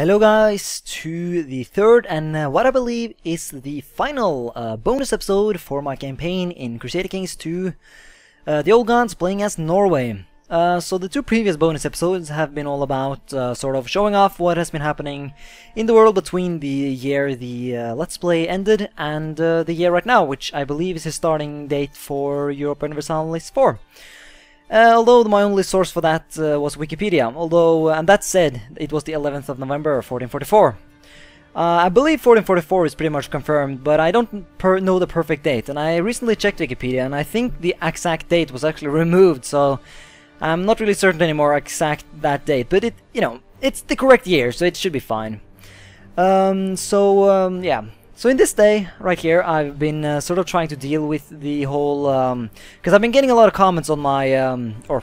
Hello guys, to the third and what I believe is the final bonus episode for my campaign in Crusader Kings II, the old gods playing as Norway. So the two previous bonus episodes have been all about sort of showing off what has been happening in the world between the year the Let's Play ended and the year right now, which I believe is the starting date for Europa Universalis 4. Although my only source for that was Wikipedia, and that said, it was the 11th of November 1444. I believe 1444 is pretty much confirmed, but I don't know the perfect date, and I recently checked Wikipedia, and I think the exact date was actually removed, so I'm not really certain anymore exact that date, but it's the correct year, so it should be fine. Yeah. So in this day, right here, I've been sort of trying to deal with the whole, because I've been getting a lot of comments on my, or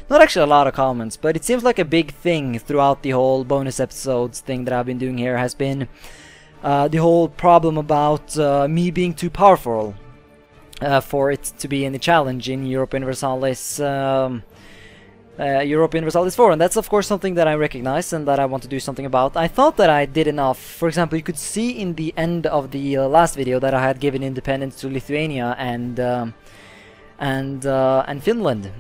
not actually a lot of comments, but it seems like a big thing throughout the whole bonus episodes thing that I've been doing here has been the whole problem about me being too powerful for it to be in the challenge in Europa Universalis. Europa Universalis 4, and that's of course something that I recognize and that I want to do something about. I thought that I did enough. For example, you could see in the end of the last video that I had given independence to Lithuania and Finland.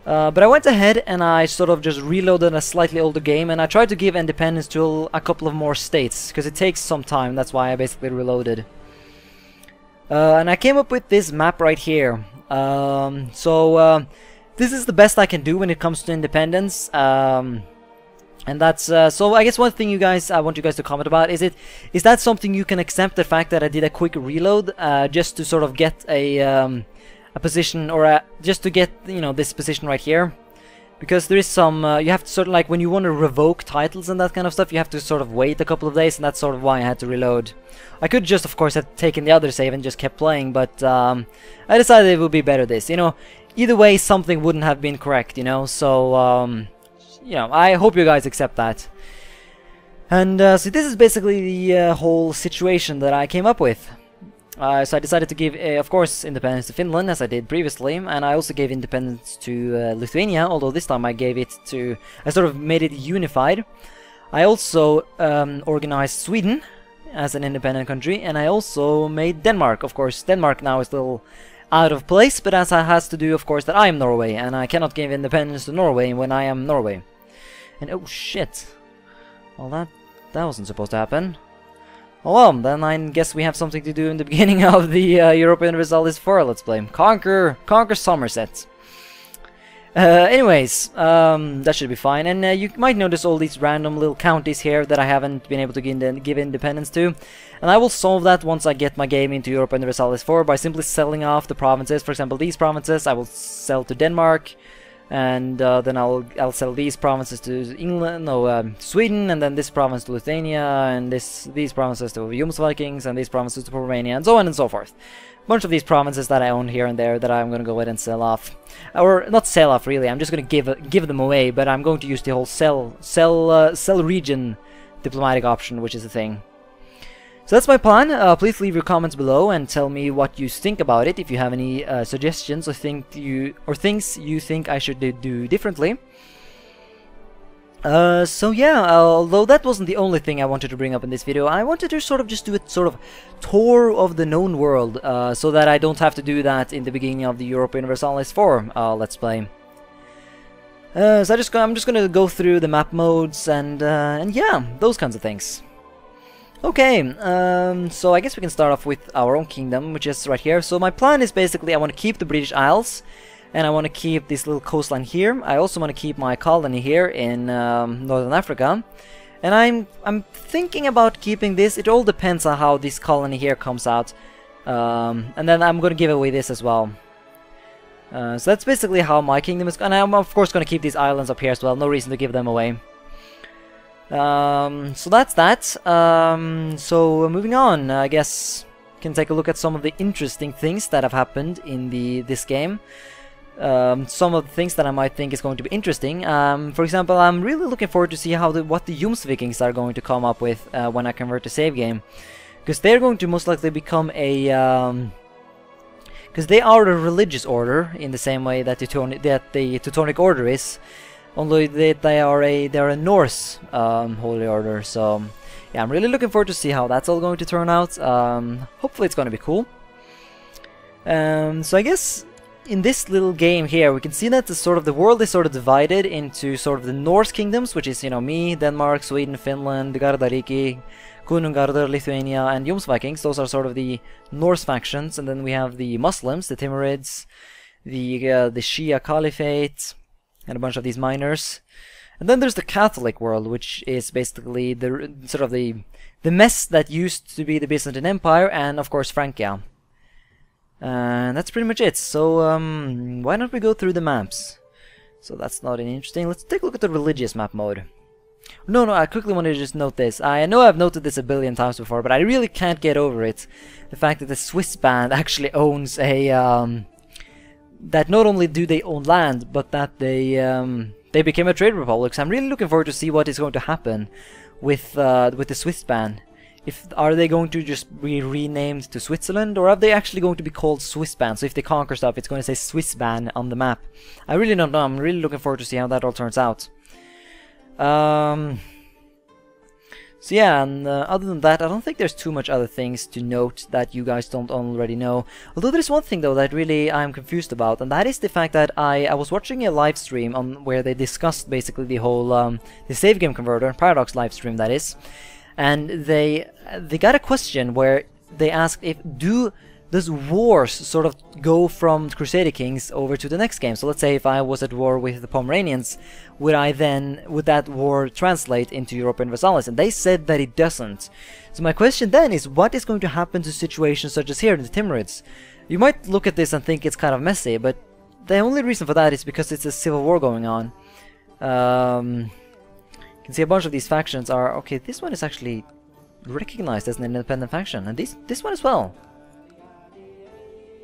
But I went ahead and I sort of just reloaded a slightly older game, and I tried to give independence to a couple of more states, because it takes some time. That's why I basically reloaded. And I came up with this map right here. This is the best I can do when it comes to independence, and that's so. I guess one thing I want you guys to comment about is that something you can accept, the fact that I did a quick reload just to sort of get a position, or just to get this position right here, because there is some you have to sort of, like, when you want to revoke titles and that kind of stuff, you have to sort of wait a couple of days, and that's sort of why I had to reload. I could just of course have taken the other save and just kept playing, but I decided it would be better this. Either way, something wouldn't have been correct, so, I hope you guys accept that. And, so this is basically the whole situation that I came up with. So I decided to give, of course, independence to Finland, as I did previously, and I also gave independence to Lithuania, although this time I sort of made it unified. I also organized Sweden as an independent country, and I also made Denmark. Of course, Denmark now is still out of place, but as it has to do, of course, that I am Norway, and I cannot give independence to Norway when I am Norway. And oh shit, well that wasn't supposed to happen. Oh well, then I guess we have something to do in the beginning of the Europa Universalis 4 Let's Play. Conquer Somerset. Anyways, that should be fine, and you might notice all these random little counties here that I haven't been able to give independence to, and I will solve that once I get my game into Europa Universalis 4 by simply selling off the provinces. For example, these provinces I will sell to Denmark, and then I'll sell these provinces to Sweden, and then this province to Lithuania, and these provinces to Vikings, and these provinces to Romania, and so on and so forth. Bunch of these provinces that I own here and there that I'm gonna go ahead and sell off, or not sell off really. I'm just gonna give them away, but I'm going to use the whole sell region diplomatic option, which is the thing. So that's my plan. Please leave your comments below and tell me what you think about it. If you have any suggestions or things you think I should do differently. So yeah, although that wasn't the only thing I wanted to bring up in this video, I wanted to sort of just do a sort of tour of the known world, so that I don't have to do that in the beginning of the Europa Universalis 4 Let's Play. So I'm just gonna go through the map modes and yeah, those kinds of things. Okay, so I guess we can start off with our own kingdom, which is right here. So my plan is basically I want to keep the British Isles, and I want to keep this little coastline here. I also want to keep my colony here in Northern Africa, and I'm thinking about keeping this. It all depends on how this colony here comes out, and then I'm going to give away this as well. So that's basically how my kingdom is, and I'm of course going to keep these islands up here as well. No reason to give them away. So that's that. So moving on, I guess we can take a look at some of the interesting things that have happened in this game. Some of the things that I might think is going to be interesting. For example, I'm really looking forward to see what the vikings are going to come up with when I convert to save game, because they're going to most likely become a because they are a religious order in the same way that the Teutonic Order is. Only they are a Norse holy order. So yeah, I'm really looking forward to see how that's all going to turn out. Hopefully it's going to be cool. So I guess in this little game here, we can see that the world is sort of divided into sort of the Norse kingdoms, which is, you know, me, Denmark, Sweden, Finland, Gardariki, Kunungarder, Lithuania, and Jomsvikings. Those are sort of the Norse factions, and then we have the Muslims, the Timurids, the Shia Caliphate, and a bunch of these miners. And then there's the Catholic world, which is basically the sort of the mess that used to be the Byzantine Empire, and of course Francia. And that's pretty much it. So why don't we go through the maps? So that's not interesting. Let's take a look at the religious map mode. No, I quickly wanted to just note this. I know I've noted this a billion times before, but I really can't get over it. The fact that the Swiss band actually owns a that not only do they own land, but that they became a trade republic. So I'm really looking forward to see what is going to happen with the Swiss band. Are they going to just be renamed to Switzerland, or are they actually going to be called Swiss band? So if they conquer stuff, it's going to say Swiss band on the map. I really don't know. I'm really looking forward to see how that all turns out. So yeah, and other than that, I don't think there's too much other things to note that you guys don't already know. Although there's one thing though that really I'm confused about, and that is the fact that I was watching a live stream on where they discussed basically the whole the save game converter, Paradox live stream that is, and they got a question where they asked if does wars sort of go from Crusader Kings over to the next game? So let's say if I was at war with the Pomeranians, would that war translate into European Versailles? And they said that it doesn't. So my question then is, what is going to happen to situations such as here in the Timurids? You might look at this and think it's kind of messy, but the only reason for that is because it's a civil war going on. You can see a bunch of these factions are... Okay, this one is actually recognized as an independent faction, and this one as well.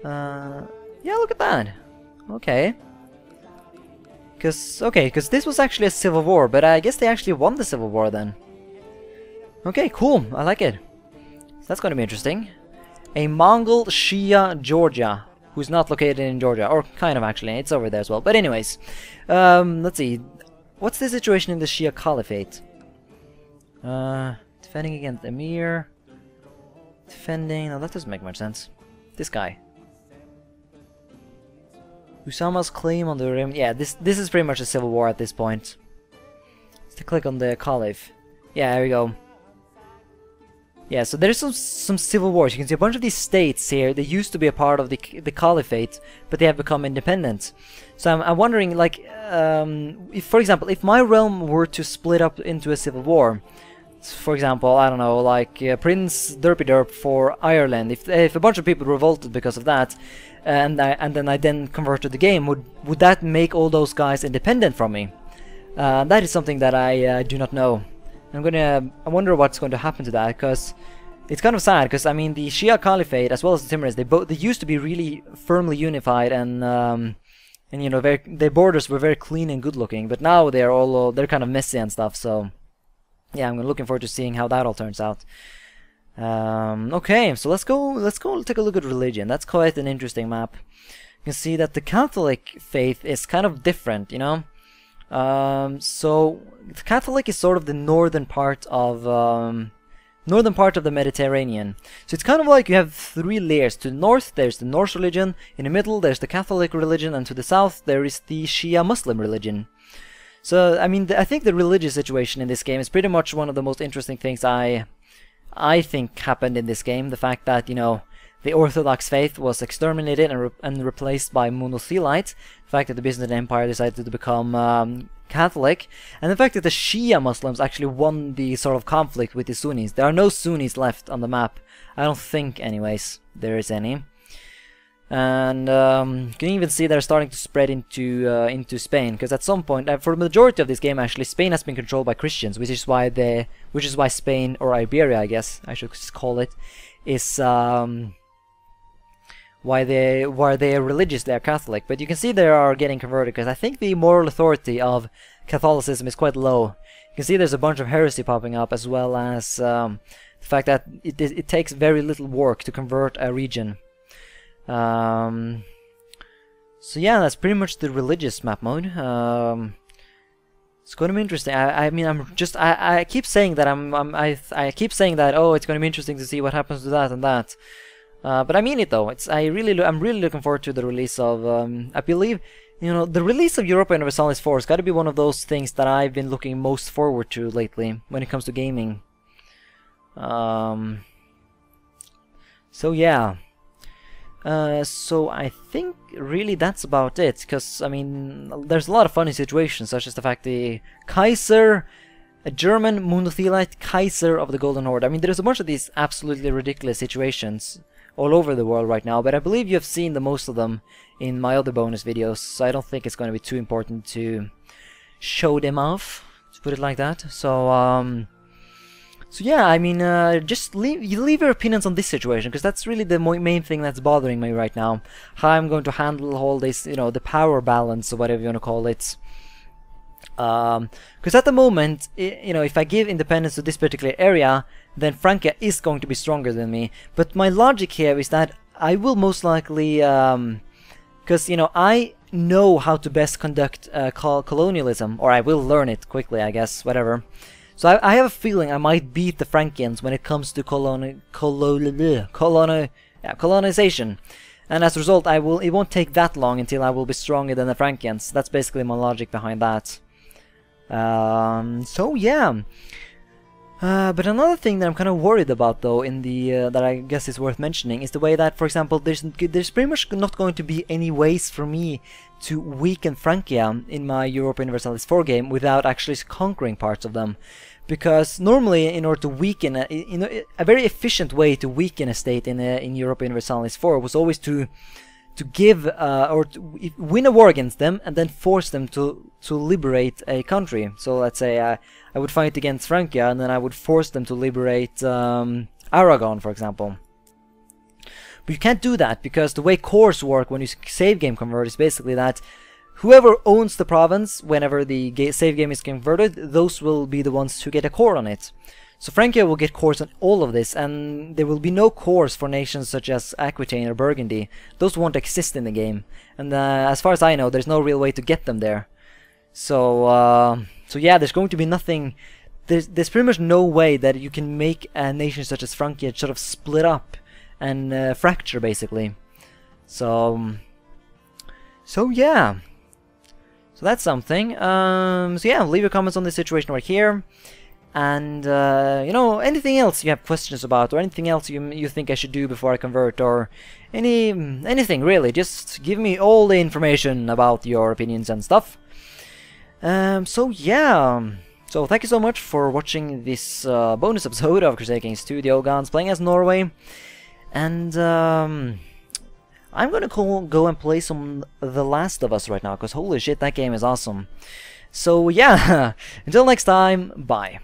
Yeah, look at that. Okay. Because this was actually a civil war, but I guess they actually won the civil war then. Okay, cool. I like it. So that's going to be interesting. A Mongol Shia Georgia, who's not located in Georgia, or kind of actually, it's over there as well. But anyways, let's see. What's the situation in the Shia Caliphate? Defending against Emir. Defending... No, that doesn't make much sense. This guy. Usama's claim on the rim. Yeah, this is pretty much a civil war at this point. Let's click on the Caliph. Yeah, there we go. Yeah, so there's some civil wars. You can see a bunch of these states here. They used to be a part of the Caliphate, but they have become independent. So I'm wondering, like, if, for example, if my realm were to split up into a civil war, for example, I don't know, like Prince Derpy Derp for Ireland, if a bunch of people revolted because of that, and then I converted the game, would that make all those guys independent from me? That is something that I do not know. I wonder what's going to happen to that, because it's kind of sad. Because I mean, the Shia Caliphate as well as the Timurids, they used to be really firmly unified, and you know, their borders were very clean and good looking. But now they're kind of messy and stuff. So yeah, I'm looking forward to seeing how that all turns out. Okay, so let's go take a look at religion. That's quite an interesting map. You can see that the Catholic faith is kind of different, you know. So the Catholic is sort of the northern part of the Mediterranean. So it's kind of like you have three layers. To the north there's the Norse religion, in the middle there's the Catholic religion, and to the south there is the Shia Muslim religion. So I mean, I think the religious situation in this game is pretty much one of the most interesting things I think happened in this game. The fact that, you know, the Orthodox faith was exterminated and replaced by monothelite. The fact that the Byzantine Empire decided to become Catholic, and the fact that the Shia Muslims actually won the sort of conflict with the Sunnis. There are no Sunnis left on the map. I don't think, anyways, there is any. And you can even see they're starting to spread into Spain, because at some point, for the majority of this game, actually, Spain has been controlled by Christians, which is why Spain, or Iberia, I guess I should call it, is why they are religious, they are Catholic. But you can see they are getting converted, because I think the moral authority of Catholicism is quite low. You can see there's a bunch of heresy popping up, as well as the fact that it takes very little work to convert a region. So yeah, that's pretty much the religious map mode. It's going to be interesting. I mean, I keep saying that I keep saying that, oh, it's going to be interesting to see what happens to that and that. But I mean it though. I'm really looking forward to the release of. I believe, the release of Europa Universalis 4 has got to be one of those things that I've been looking most forward to lately when it comes to gaming. So yeah. So I think really that's about it, because I mean there's a lot of funny situations, such as the fact the Kaiser, a German monothelite Kaiser of the Golden Horde. I mean there's a bunch of these absolutely ridiculous situations all over the world right now, but I believe you have seen the most of them in my other bonus videos, so I don't think it's going to be too important to show them off, to put it like that. So yeah, I mean, just leave your opinions on this situation, because that's really the main thing that's bothering me right now. How I'm going to handle all this, the power balance or whatever you want to call it. Because at the moment, if I give independence to this particular area, then Francia is going to be stronger than me. But my logic here is that I will most likely, because I know how to best conduct colonialism, or I will learn it quickly, I guess, whatever. So I have a feeling I might beat the Frankians when it comes to colonization, and as a result, it won't take that long until I will be stronger than the Frankians. That's basically my logic behind that. So yeah. But another thing that I'm kind of worried about, though, in the that I guess is worth mentioning, is the way that, for example, there's pretty much not going to be any ways for me to weaken Francia in my Europa Universalis 4 game without actually conquering parts of them. Because normally, in order to weaken, a very efficient way to weaken a state in Europa Universalis 4 was always to give or to win a war against them and then force them to liberate a country. So let's say I would fight against Francia and then I would force them to liberate Aragon, for example. But you can't do that, because the way cores work when you save game convert is basically that whoever owns the province whenever the save game is converted, those will be the ones who get a core on it. So Francia will get cores on all of this, and there will be no cores for nations such as Aquitaine or Burgundy. Those won't exist in the game, and as far as I know, there's no real way to get them there. So yeah, there's going to be nothing. There's pretty much no way that you can make a nation such as Francia sort of split up and fracture, basically. So yeah. So that's something. So yeah, leave your comments on this situation right here. And anything else you have questions about, or anything else you think I should do before I convert, or anything really, just give me all the information about your opinions and stuff. So yeah, so thank you so much for watching this bonus episode of Crusader Kings II, the Ogons playing as Norway. And I'm gonna go and play some The Last of Us right now, because holy shit, that game is awesome. So yeah, until next time, bye.